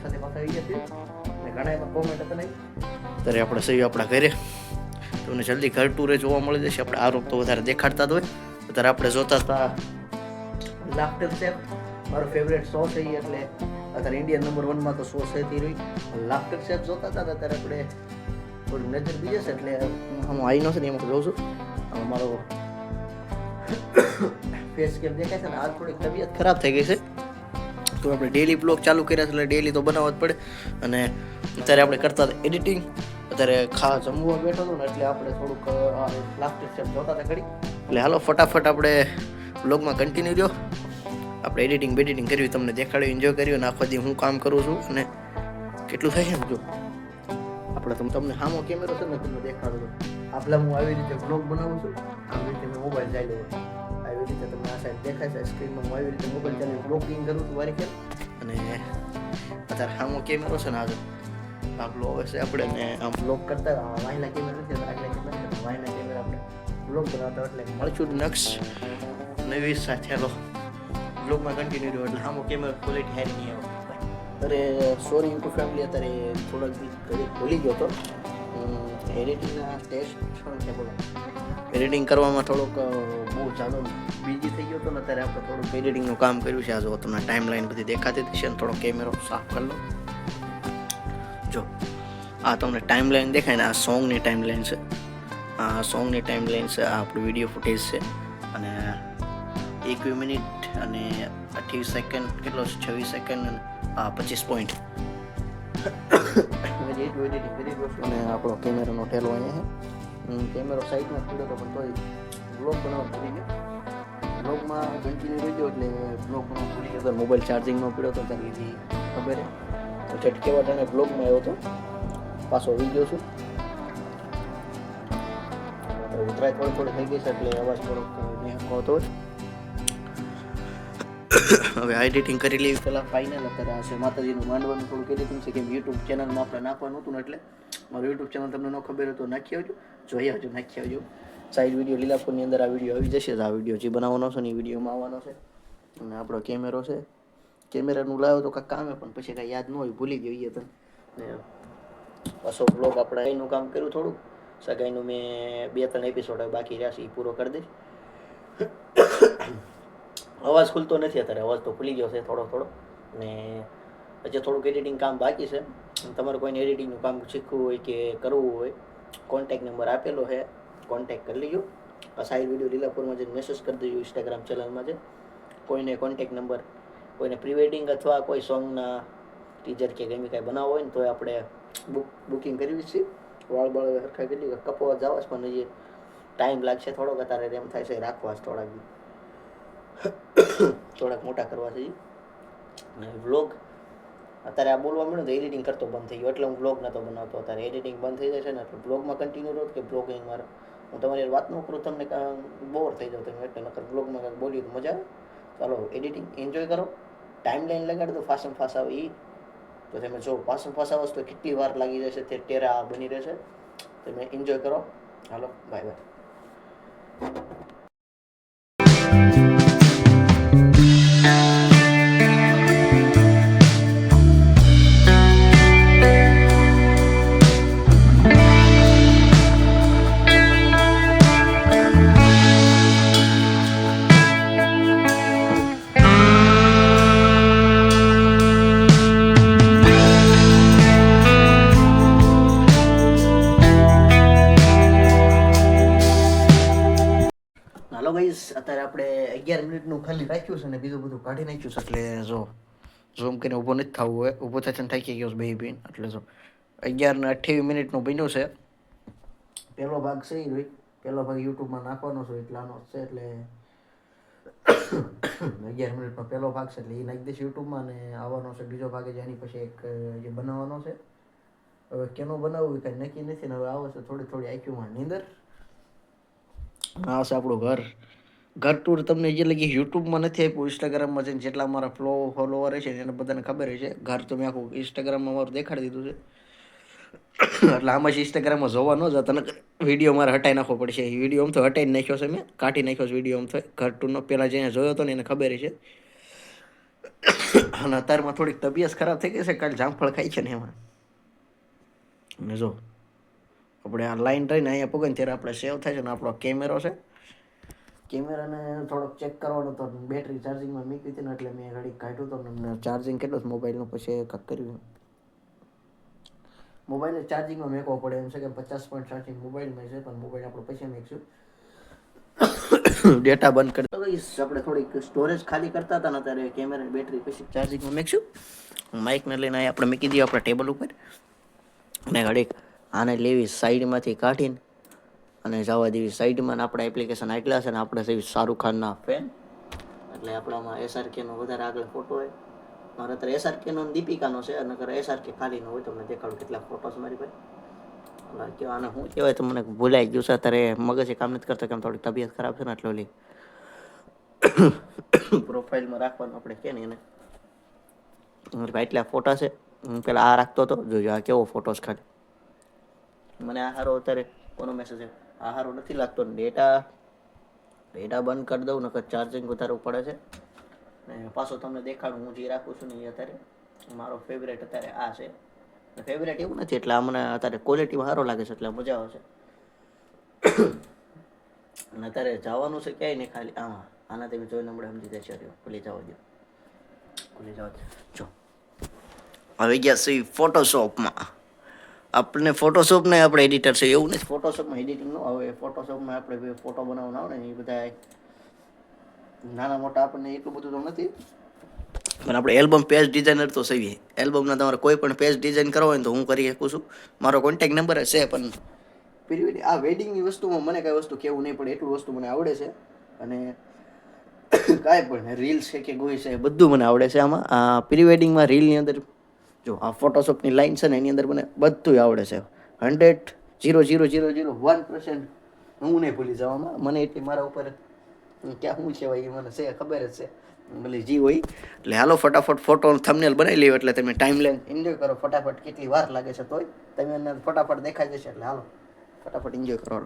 સાથે પાછા આવી ગયા છીએ અને ઘણા એમાં કોમેન્ટ હતા નહીં. ત્યારે આપણે સહી આપણા ઘરે તમને જલ્દી ઘર ટૂરે જોવા મળી જશે. આપણે આરોપ તો વધારે દેખાડતા જ હોય. ત્યારે આપણે જોતા હતા લાફ્ટર શેફ, મારો ફેવરેટ શો છે એ. એટલે અત્યારે ઇન્ડિયન નંબર 1 તો શો છે તે રહી લાફ્ટર શેફ જોતા હતા. ત્યારે આપણે થોડી નજર બીજે છે એટલે હું આવી ન છે ને એમાં જોઉં છું. મારો ફેસ કેમ દેખાય છે ને આ થોડીક તબિયત ખરાબ થઈ ગઈ છે. તો આપણે ડેલી બ્લોગ ચાલુ કર્યા છે એટલે ડેલી તો બનાવવા જ પડે. અને અત્યારે આપણે કરતા હતા એડિટિંગ. અત્યારે જમવા બેઠો હતો ને એટલે આપણે થોડુંક લાફ્ટર શેફ જોતા હતા ઘડી. એટલે હાલો ફટાફટ આપણે બ્લોગમાં કન્ટિન્યુ રહ્યો. આપણે એડિટિંગ કર્યું, તમને દેખાડ્યું, એન્જોય કર્યું. અને આખો દી હું કામ કરું છું અને કેટલું થાય છે જો આપણે તમને સામો કેમેરો છે ને તમને દેખાડું છું. આપલા હું આવી રીતે બ્લોગ બનાવું છું, આવી રીતે મેં મોબાઈલ ચાલ્યો હોય, આવી રીતે તમને આ સાઈડ દેખાય છે સ્ક્રીનમાં. હું આવી રીતે મોબાઈલ ચાલી બ્લોગિંગ કરું છું વારી ખેલ. અને અત્યારે સામો કેમેરો છે ને આ બ્લોગ હશે આપણે ને આમ બ્લોગ કરતા વાયના કેમેરા નથી, આગલા કેમેરા વાયના કેમેરા આપણે બ્લોગ બનાવતા. એટલે મળશું નેક્સ્ટ નવી સાથે. ચાલો બ્લોગમાં કન્ટિન્યુ રહ્યો. એટલે સામો કેમેરો ક્વોલિટી હારી નહીં આવે. અરે સોરી યુટ્યુબ ફેમિલી, અત્યારે થોડાક ભૂલી ગયો હતો. એડિટિંગના ટેસ્ટ છે બોલો, એડિટિંગ કરવામાં થોડુંક બહુ ચાલો બીજી થઈ ગયો હતો ને. અત્યારે આપણે થોડુંક એડિટિંગનું કામ કર્યું છે. આ જો તમને ટાઈમ લાઈન બધી દેખાતી હશે ને. થોડો કેમેરો સાફ કરી લો. જો આ તમને ટાઈમ લાઈન દેખાય ને, આ સોંગની ટાઈમ લાઈન છે. આ સોંગની ટાઈમ લાઈન છે. આ આપણું વિડીયો ફૂટેજ છે. અને 21 મિનિટ અને 28 સેકન્ડ કેટલો છે, 26 સેકન્ડ અને 25 પોઈન્ટ. અને આપણો કેમેરાનો ઠેલો અહીંયા છે. કેમેરો સાઈડમાં પીડ્યો હતો પણ તોય બ્લોગ બનાવવા ભૂલી ગયો. બ્લોગમાં કન્ટિન્યુ રહી ગયો એટલે બ્લોગ બનાવવા ભૂલી ગયો. મોબાઈલ ચાર્જિંગમાં પીડ્યો હતો ત્યારે એથી ખબર છે કેવા ટાણે બ્લોગમાં આવ્યો હતો. પાછો આવી ગયો છું. ઉતરાય થોડી થઈ ગઈ છે એટલે અવાજ થોડોક નિહાકો હતો. હવે એડિટિંગ કરી લેવી પહેલાં ફાઇનલ. અત્યારે આ છે માતાજીનું માંડવાનું થોડુંક એડિટિંગ છે. કેમ યુટ્યુબ ચેનલમાં આપણે નાખવાનું હતું ને એટલે મારું યુટ્યુબ ચેનલ તમને ન ખબર હોય તો નાખી આવજો, જોઈ આવજો, નાખી આવજો. સાઈડ વિડીયો લીલાપુરની અંદર આ વિડીયો આવી જશે. આ વિડીયો જે બનાવવાનો છે ને એ વિડીયોમાં આવવાનો છે. અને આપણો કેમેરો છે, કેમેરાનું લાવ્યો તો કાંઈ કામે પણ પછી કાંઈ યાદ ન હોય, ભૂલી ગયો એ તને. ને પાછો બ્લોગ આપણે એનું કામ કર્યું થોડુંક સગાઈનું. મેં 2-3 એપિસોડ બાકી રહ્યા છે એ પૂરો કરી દઈશ. અવાજ ખુલતો નથી અત્યારે, અવાજ તો ખુલી ગયો છે થોડો. ને હજી થોડુંક એડિટિંગ કામ બાકી છે. તમારે કોઈને એડિટિંગનું કામ શીખવું હોય કે કરવું હોય, કોન્ટેક્ટ નંબર આપેલો છે, કોન્ટેક્ટ કરી લેજો. આ સાઈડ વિડીયો લીલાપુરમાં જઈને મેસેજ કરી દેજો. ઇન્સ્ટાગ્રામ ચેનલમાં છે. કોઈને કોન્ટેક્ટ નંબર, કોઈને પ્રી વેડિંગ અથવા કોઈ સોંગના ટીઝર કે ગમે કાંઈ બનાવવો હોય ને તો આપણે બુકિંગ કરવી છે. વાળ સરખા કરી કપવા જવા પણ હજી ટાઈમ લાગશે થોડોક. અત્યારે એમ થાય છે રાખવા જ થોડાક મોટા કરવા છે. અને વ્લોગ અત્યારે આ બોલવા મળ્યું તો એડિટિંગ કરતો બંધ થઈ ગયો એટલે હું વ્લોગ નહોતો બનાવતો. અત્યારે એડિટિંગ બંધ થઈ જાય છે ને એટલે વ્લોગમાં કન્ટિન્યુ રહો કે બ્લોગિંગ મારે હું તમારી વાત ન કરું તમને બોર થઈ જાવ તમે. એટલે નકર બ્લોગમાં કાંઈક બોલ્યું તો મજા આવે. ચાલો એડિટિંગ એન્જોય કરો. ટાઈમ લાઈન લગાડી દો ફાસ્ટ ફાસ્ટ આવે એ તો તમે જો ફાસ્ટ ફાસ્ટ આવે તો કેટલી વાર લાગી જશે તે ટેરા બની રહેશે. તમે એન્જોય કરો. હાલો બાય બાય. હાલો ગાઈસ, અત્યારે આપણે 11 મિનિટનું ખાલી રાખ્યું છે ને બીજું બધું કાઢી નાખ્યું છે. એટલે જો ઝૂમ કરીને ઊભો નથી થવું હોય, ઊભો થાય ને થાકી ગયો બે બેન. એટલે જો 11 ને 28 મિનિટનું બન્યું છે. પહેલો ભાગ છે એ પહેલો ભાગ યુટ્યુબમાં નાખવાનો છે એટલાનો છે. એટલે 11 મિનિટનો પહેલો ભાગ છે એટલે એ નાખી દઈશ યુટ્યુબમાં. અને આવવાનો છે બીજો ભાગ જ એની પછી એક જે બનાવવાનો છે. હવે કેનો બનાવવું કાંઈ નક્કી નથી ને. હવે આવે છે થોડી આઈક્યુમાં નીંદર. આ છે આપણું ઘર ટૂર. તમને જે લગી યુટ્યુબમાં નથી આપ્યું, ઇન્સ્ટાગ્રામમાં છે જેટલા મારા ફોલોવર છે એને બધાને ખબર છે. ઘર તો મેં આખું ઇન્સ્ટાગ્રામમાં મારું દેખાડી દીધું છે. એટલે આમાં જ ઇન્સ્ટાગ્રામમાં જોવા ન જતા ને વિડીયો મારે હટાઈ નાખવો પડશે. એ વિડીયો આમ તો હટાઈ નાખ્યો છે, મેં કાઢી નાખ્યો છે વિડીયો આમ તો. ઘર ટૂરનો પહેલાં જેને જોયો હતો ને એને ખબર છે. અને અત્યારમાં થોડીક તબિયત ખરાબ થઈ ગઈ છે, કાલે જામફળ ખાઈ છે ને એમાં. અને જો આપણે આ લાઈન રહીને અહીંયા પગે ને ત્યારે આપણે સેવ થાય છે ને આપણો કેમેરો છે. કેમેરાને થોડોક ચેક કરવાનો તો બેટરી ચાર્જિંગમાં મૂકી હતી ને એટલે મેં ઘડીક કાઢ્યું તો ને ચાર્જિંગ કેટલું છે મોબાઈલનું પછી કાંક કર્યું. મોબાઈલને ચાર્જિંગમાં મેકવો પડે એમ છે કે 50% ચાર્જિંગ મોબાઈલમાં છે, પણ મોબાઈલ આપણો પછી મેકશું. ડેટા બંધ કરતા આપણે થોડીક સ્ટોરેજ ખાલી કરતા હતા ને ત્યારે કેમેરાની બેટરી પછી ચાર્જિંગમાં મેકશું. માઇકને લઈને આપણે મૂકી દઈએ આપણા ટેબલ ઉપર અને ઘડીક આને લેવી સાઈડમાંથી કાઢીને અને જવા દેવી સાઈડમાં. આપણા એપ્લિકેશન આગલા છે ને આપણે છે શાહરૂખ ખાનના ફેન એટલે આપણામાં SRKનો વધારે આગળ ફોટો હોય. મારે અત્યારે SRKનો દીપિકાનો છે અને SRK ખાલીનો હોય. તમને દેખાડું કેટલા ફોટો છે મારી પાસે. આને શું કહેવાય તો મને ભૂલાઈ ગયું છે અત્યારે, મગજ કામ નથી કરતા કેમ થોડીક તબિયત ખરાબ છે ને એટલે ઓલી પ્રોફાઇલમાં રાખવાનું આપણે કે ને એને. એટલા ફોટા છે. હું પેલા આ રાખતો હતો, જોજો આ કેવો ફોટોસ ખાલી. મને આ હારો અત્યારે કોનો મેસેજ છે, આ હારો નથી લાગતો. ડેટા બંધ કરી દઉં નકર ચાર્જિંગ વધારવું પડે છે. ને પાછો તમને દેખાડું હું જે રાખું છું ને એ અત્યારે મારો ફેવરેટ અત્યારે આ છે. ફેવરેટ એવું નથી એટલે આ મને અત્યારે ક્વોલિટીમાં સારો લાગે છે એટલે મજા આવે છે. અને અત્યારે જવાનું છે ક્યાંય નહીં, ખાલી આના તમે જોઈને આપણે સમજી દેશે. ખુલી જવા દો, ખુલી જવા દો. જો આવી ગયા છે ફોટોશોપમાં. આપણે ફોટોશોપને આપણે એડિટર છે એવું નથી, ફોટોશોપમાં એડિટિંગ ન આવે. ફોટોશોપમાં આપણે ફોટો બનાવવાના આવે ને એ બધા નાના મોટા આપણને એટલું બધું તો નથી, પણ આપણે એલ્બમ પેજ ડિઝાઇનર તો સહીએ. એલ્બમના તમારે કોઈ પણ પેજ ડિઝાઇન કરવા હોય તો હું કરી શકું છું. મારો કોન્ટેક્ટ નંબર છે. પણ પ્રી આ વેડિંગની વસ્તુમાં મને કાંઈ વસ્તુ કહેવું નહીં પડે એટલું વસ્તુ મને આવડે છે. અને કાંઈ પણ રીલ્સ છે કે કોઈ છે બધું મને આવડે છે. આમાં આ પ્રી વેડિંગમાં રીલની અંદર જો આ ફોટોશોપની લાઈન છે ને એની અંદર મને બધું આવડે છે. 100,000,001% હું નહીં ભૂલી જવામાં. મને એટલી મારા ઉપર ક્યાં શું છે ભાઈ મને છે ખબર જ છે ભલે જી હોય. એટલે હાલો ફટાફટ ફોટો થંબનેલ બનાવી લેવો એટલે તમે ટાઈમ લાઈન એન્જોય કરો. ફટાફટ કેટલી વાર લાગે છે તોય તમે ફટાફટ દેખાઈ જશે. એટલે હાલો ફટાફટ એન્જોય કરો.